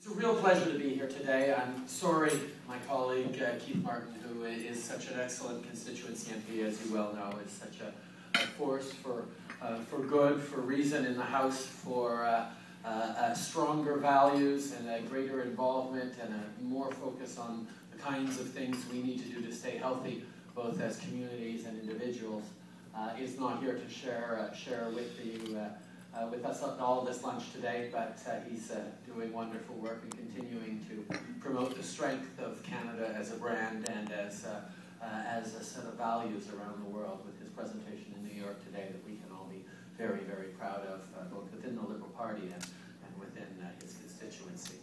It's a real pleasure to be here today. I'm sorry my colleague Keith Martin, who is such an excellent constituency MP, as you well know, is such a force for good, for reason in the House, for stronger values and a greater involvement and a more focus on the kinds of things we need to do to stay healthy, both as communities and individuals, is not here to share with you. With us on all this lunch today, but he's doing wonderful work and continuing to promote the strength of Canada as a brand and as a set of values around the world with his presentation in New York today that we can all be very, very proud of, both within the Liberal Party and within his constituency.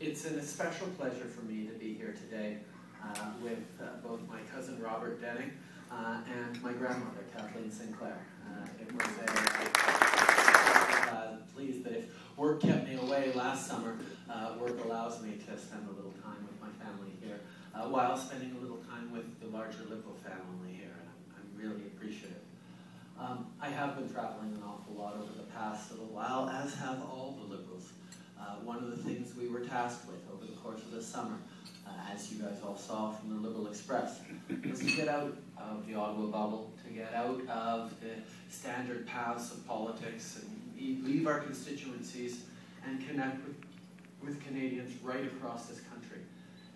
It's a special pleasure for me to be here today with both my cousin Robert Denning and my grandmother, Kathleen Sinclair. It was pleased that if work kept me away last summer, work allows me to spend a little time with my family here, while spending a little time with the larger Liberal family here, and I'm really appreciative. I have been traveling an awful lot over the past little while, as have all the Liberals. One of the things we were tasked with over the course of the summer, as you guys all saw from the Liberal Express, was to get out of the Ottawa bubble, to get out of the standard paths of politics and leave our constituencies and connect with Canadians right across this country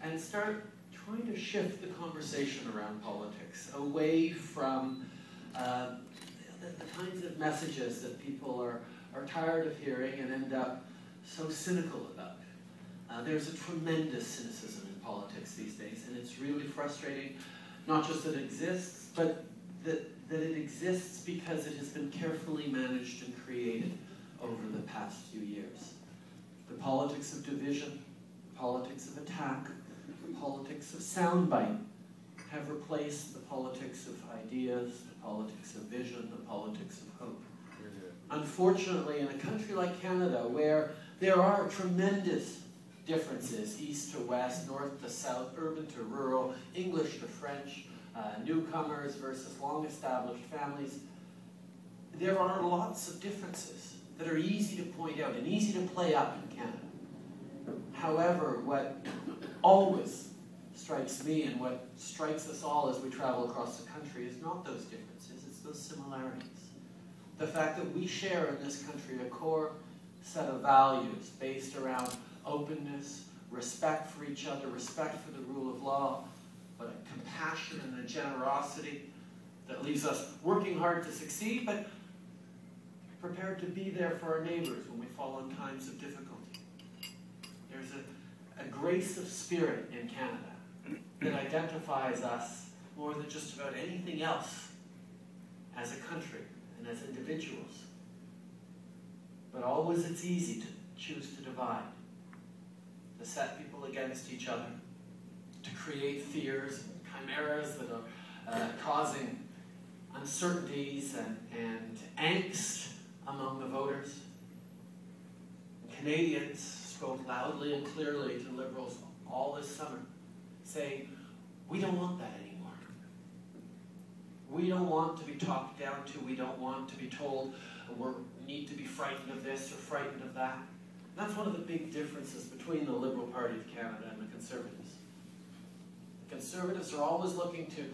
and start trying to shift the conversation around politics away from the kinds of messages that people are tired of hearing and end up so cynical about. There's a tremendous cynicism in politics these days, and it's really frustrating, not just that it exists, but that it exists because it has been carefully managed and created over the past few years. The politics of division, the politics of attack, the politics of soundbite have replaced the politics of ideas, the politics of vision, the politics of hope. Unfortunately, in a country like Canada, where there are tremendous differences, east to west, north to south, urban to rural, English to French, newcomers versus long-established families, there are lots of differences that are easy to point out and easy to play up in Canada. However, what always strikes me and what strikes us all as we travel across the country is not those differences, it's those similarities. The fact that we share in this country a core set of values based around openness, respect for each other, respect for the rule of law, but a compassion and a generosity that leaves us working hard to succeed, but prepared to be there for our neighbors when we fall in times of difficulty. There's a grace of spirit in Canada that identifies us more than just about anything else as a country and as individuals. But always it's easy to choose to divide, to set people against each other, to create fears and chimeras that are causing uncertainties and angst among the voters. Canadians spoke loudly and clearly to Liberals all this summer, saying, we don't want that anymore. We don't want to be talked down to. We don't want to be told we need to be frightened of this or frightened of that. And that's one of the big differences between the Liberal Party of Canada and the Conservatives. The Conservatives are always looking to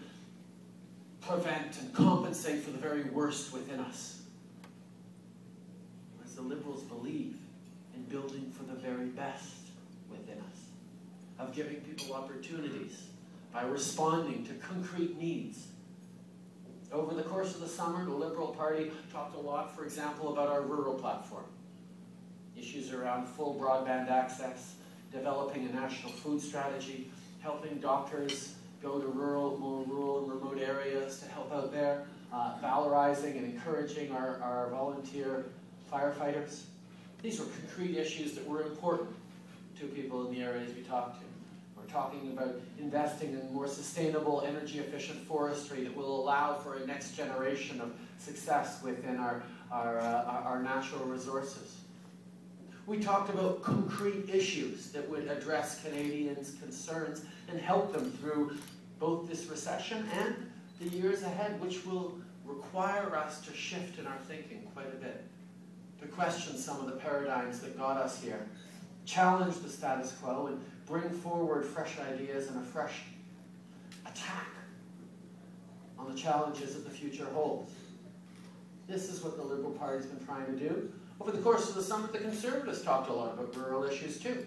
prevent and compensate for the very worst within us, whereas the Liberals believe in building for the very best within us, of giving people opportunities by responding to concrete needs. Over the course of the summer, the Liberal Party talked a lot, for example, about our rural platform. Issues around full broadband access, developing a national food strategy, helping doctors go to more rural and remote areas to help out there, valorizing and encouraging our volunteer firefighters. These were concrete issues that were important to people in the areas we talked to. We're talking about investing in more sustainable, energy-efficient forestry that will allow for a next generation of success within our natural resources. We talked about concrete issues that would address Canadians' concerns and help them through both this recession and the years ahead, which will require us to shift in our thinking quite a bit, to question some of the paradigms that got us here, challenge the status quo and bring forward fresh ideas and a fresh attack on the challenges that the future holds. This is what the Liberal Party's been trying to do. Over the course of the summer, the Conservatives talked a lot about rural issues too.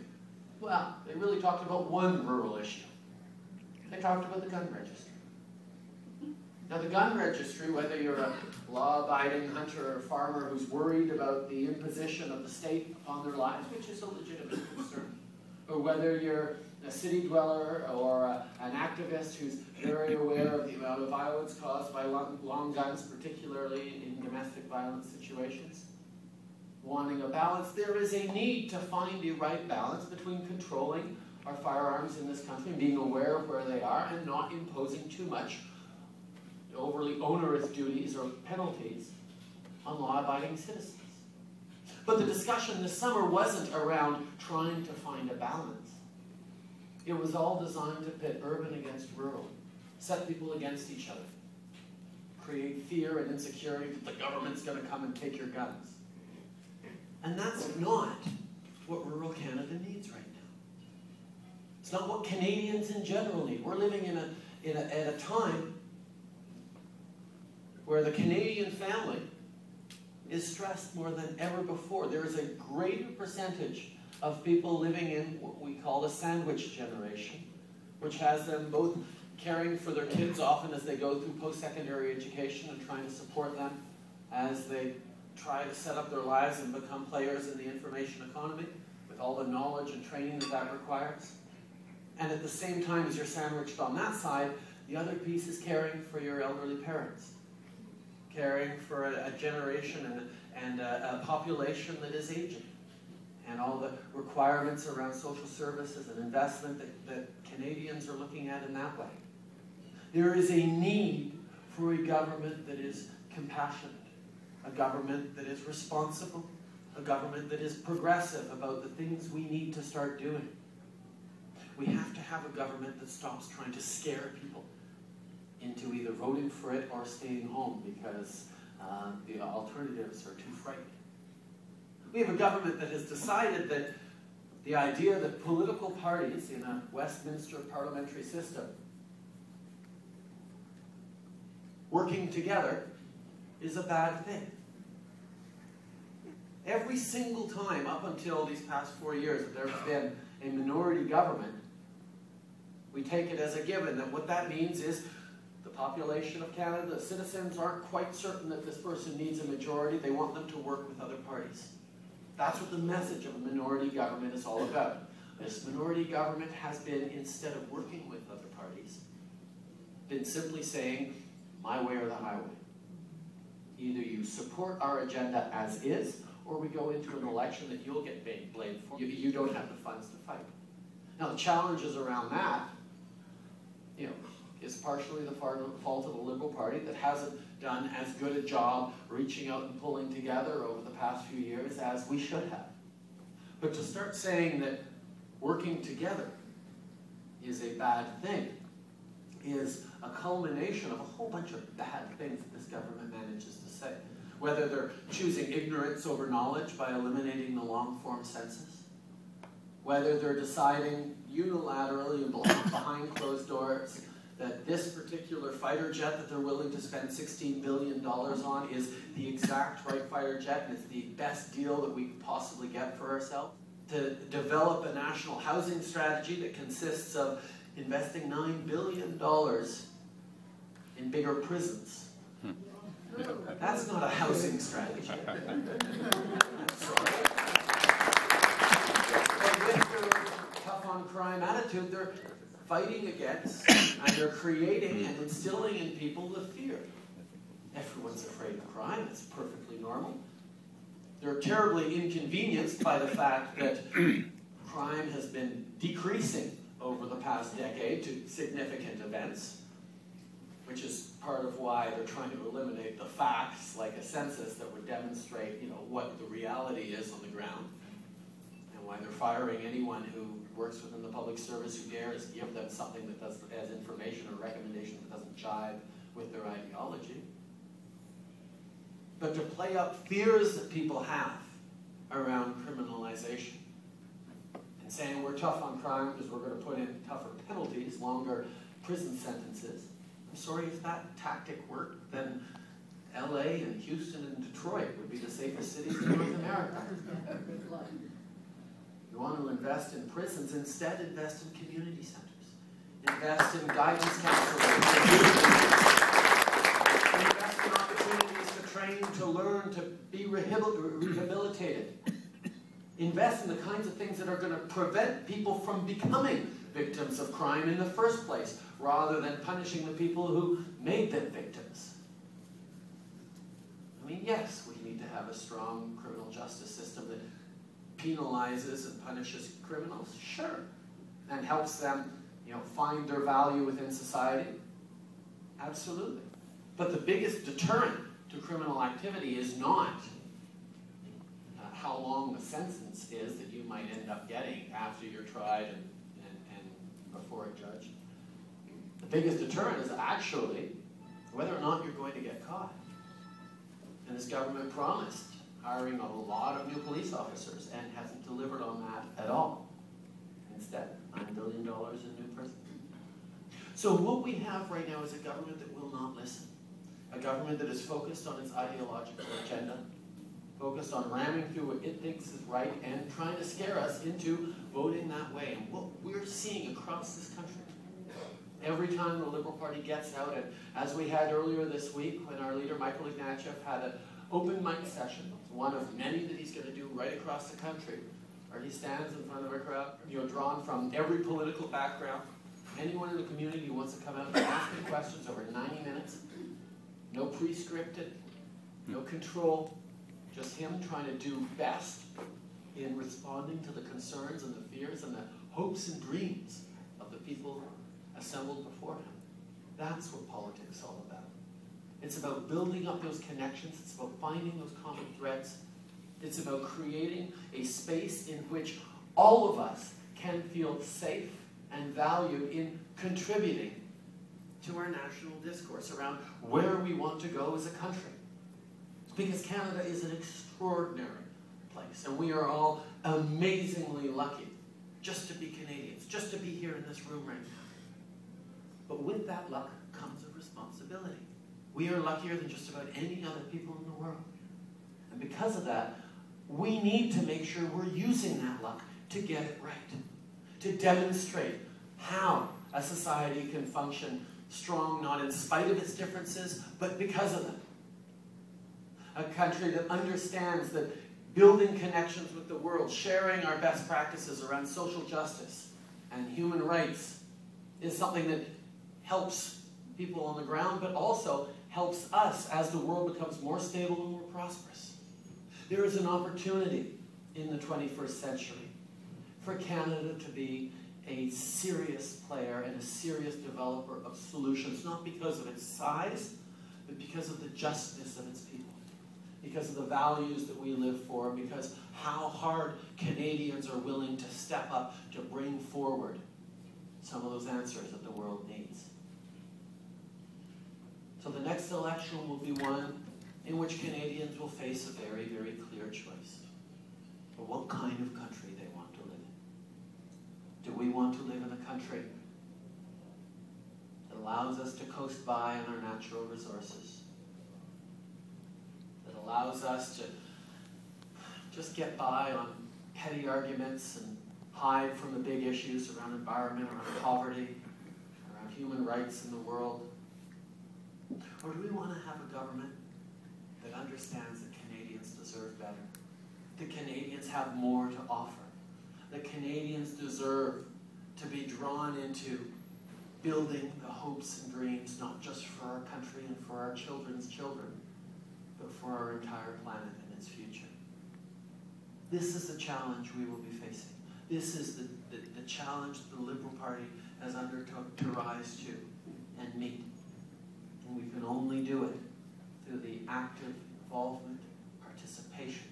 Well, they really talked about one rural issue. They talked about the gun registry. Now the gun registry, whether you're a law-abiding hunter or farmer who's worried about the imposition of the state upon their lives, which is a legitimate concern, or whether you're a city dweller or an activist who's very aware of the amount of violence caused by long guns, particularly in domestic violence situations, wanting a balance, there is a need to find the right balance between controlling our firearms in this country, being aware of where they are, and not imposing too much overly onerous duties or penalties on law-abiding citizens. But the discussion this summer wasn't around trying to find a balance. It was all designed to pit urban against rural, set people against each other, create fear and insecurity that the government's going to come and take your guns. And that's not what rural Canada needs right now. It's not what Canadians in general need. We're living at a time where the Canadian family is stressed more than ever before. There is a greater percentage of people living in what we call the sandwich generation, which has them both caring for their kids often as they go through post-secondary education and trying to support them as they try to set up their lives and become players in the information economy with all the knowledge and training that that requires. And at the same time as you're sandwiched on that side, the other piece is caring for your elderly parents, caring for a generation and a population that is aging, and all the requirements around social services and investment that Canadians are looking at in that way. There is a need for a government that is compassionate, a government that is responsible, a government that is progressive about the things we need to start doing. We have to have a government that stops trying to scare people into either voting for it or staying home because the alternatives are too frightening. We have a government that has decided that the idea that political parties in a Westminster parliamentary system working together is a bad thing. Every single time up until these past 4 years that there's been a minority government, we take it as a given that what that means is the population of Canada, the citizens aren't quite certain that this person needs a majority. They want them to work with other parties. That's what the message of a minority government is all about. This minority government has been, instead of working with other parties, been simply saying, my way or the highway. Either you support our agenda as is, or we go into an election that you'll get blamed for. You don't have the funds to fight. Now the challenges around that, is partially the fault of the Liberal Party that hasn't done as good a job reaching out and pulling together over the past few years as we should have. But to start saying that working together is a bad thing is a culmination of a whole bunch of bad things that this government manages to say. Whether they're choosing ignorance over knowledge by eliminating the long-form census, whether they're deciding unilaterally and behind closed doors that this particular fighter jet that they're willing to spend $16 billion on is the exact right fighter jet and it's the best deal that we could possibly get for ourselves. To develop a national housing strategy that consists of investing $9 billion in bigger prisons. That's not a housing strategy. Sorry. But with their tough on crime attitude, they're fighting against and they're creating and instilling in people the fear. Everyone's afraid of crime. It's perfectly normal. They're terribly inconvenienced by the fact that crime has been decreasing over the past decade to significant events, which is part of why they're trying to eliminate the facts, like a census that would demonstrate, what the reality is on the ground, and why they're firing anyone who works within the public service who dares give them something that does as information or recommendation that doesn't jive with their ideology. But to play up fears that people have around criminalization, and saying we're tough on crime because we're going to put in tougher penalties, longer prison sentences. I'm sorry, if that tactic worked, then LA and Houston and Detroit would be the safest cities in North America. You want to invest in prisons, instead invest in community centers. Invest in guidance counselors. Invest in opportunities to train, to learn, to be rehabilitated. Invest in the kinds of things that are going to prevent people from becoming victims of crime in the first place, rather than punishing the people who made them victims. I mean, yes, we need to have a strong criminal justice system that penalizes and punishes criminals, sure, and helps them, find their value within society, absolutely. But the biggest deterrent to criminal activity is not how long the sentence is that you might end up getting after you're tried and before a judge. The biggest deterrent is actually whether or not you're going to get caught. And this government promised hiring a lot of new police officers and hasn't delivered on that at all. Instead, $9 billion in new prisons. So what we have right now is a government that will not listen. A government that is focused on its ideological agenda, focused on ramming through what it thinks is right and trying to scare us into voting that way. And what we're seeing across this country, every time the Liberal Party gets out, and as we had earlier this week when our leader Michael Ignatieff had an open mic session, one of many that he's going to do right across the country, where he stands in front of a crowd, drawn from every political background, anyone in the community who wants to come out and ask him questions over 90 minutes, no pre-scripted, no control, just him trying to do best in responding to the concerns and the fears and the hopes and dreams of the people assembled before him. That's what politics is all about. It's about building up those connections. It's about finding those common threads. It's about creating a space in which all of us can feel safe and valued in contributing to our national discourse around where we want to go as a country. Because Canada is an extraordinary place, and we are all amazingly lucky just to be Canadians, just to be here in this room right now. But with that luck comes a responsibility. We are luckier than just about any other people in the world. And because of that, we need to make sure we're using that luck to get it right, to demonstrate how a society can function strong, not in spite of its differences, but because of them. A country that understands that building connections with the world, sharing our best practices around social justice and human rights is something that helps people on the ground, but also helps us as the world becomes more stable and more prosperous. There is an opportunity in the 21st century for Canada to be a serious player and a serious developer of solutions, not because of its size, but because of the justness of its people, because of the values that we live for, because how hard Canadians are willing to step up to bring forward some of those answers that the world needs. So the next election will be one in which Canadians will face a very, very clear choice of what kind of country they want to live in. Do we want to live in a country that allows us to coast by on our natural resources, that allows us to just get by on petty arguments and hide from the big issues around environment, around poverty, around human rights in the world? Or do we want to have a government that understands that Canadians deserve better, that Canadians have more to offer, that Canadians deserve to be drawn into building the hopes and dreams, not just for our country and for our children's children, but for our entire planet and its future? This is the challenge we will be facing. This is the challenge the Liberal Party has undertook to rise to and meet. And we can only do it through the active involvement, participation,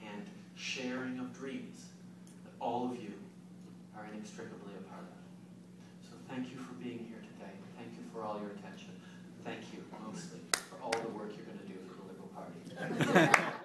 and sharing of dreams that all of you